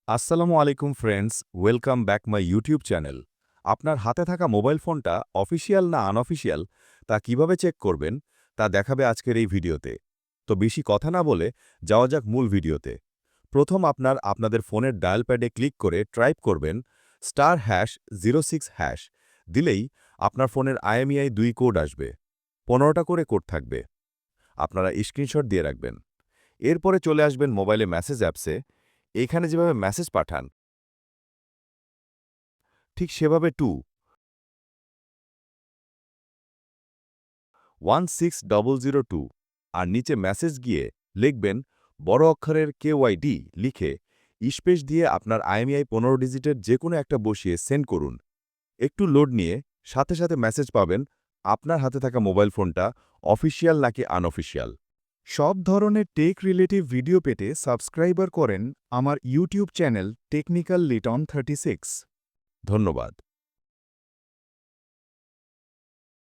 আসসালামু আলাইকুম friends, welcome back my YouTube channel. আপনার হাতে থাকা মোবাইল ফোনটা অফিসিয়াল না আনঅফিসিয়াল তা কিভাবে চেক করবেন তা দেখাবে আজকের এই ভিডিওতে। তো বেশি কথা না বলে যাওয়া যাক মূল ভিডিওতে। প্রথম আপনাদের ফোনের ডায়াল প্যাডে ক্লিক করে টাইপ করবেন *#06# দিলেই আপনার ফোনের IMEI 2 কোড আসবে। 15টা করে কোড থাকবে। আপনারা স্ক্রিনশট দিয়ে রাখবেন। এরপরে চলে আসবেন মোবাইলে মেসেজ অ্যাপসে। এখানে যেভাবে মেসেজ পাঠান ঠিক সেভাবে 2-16002 আর নিচে মেসেজ গিয়ে লিখবেন বড় অক্ষরের KYD লিখে স্পেস দিয়ে আপনার IMEI 15 ডিজিটের যে কোনো একটা বসিয়ে সেন্ড করুন। একটু লোড নিয়ে সাথে সাথে মেসেজ পাবেন আপনার হাতে থাকা মোবাইল ফোনটা অফিসিয়াল নাকি আনঅফিসিয়াল। সব ধরনের টেক রিলেটিভ ভিডিও পেতে সাবস্ক্রাইবার করেন আমার ইউটিউব চ্যানেল টেকনিক্যাল লিটন 36। ধন্যবাদ।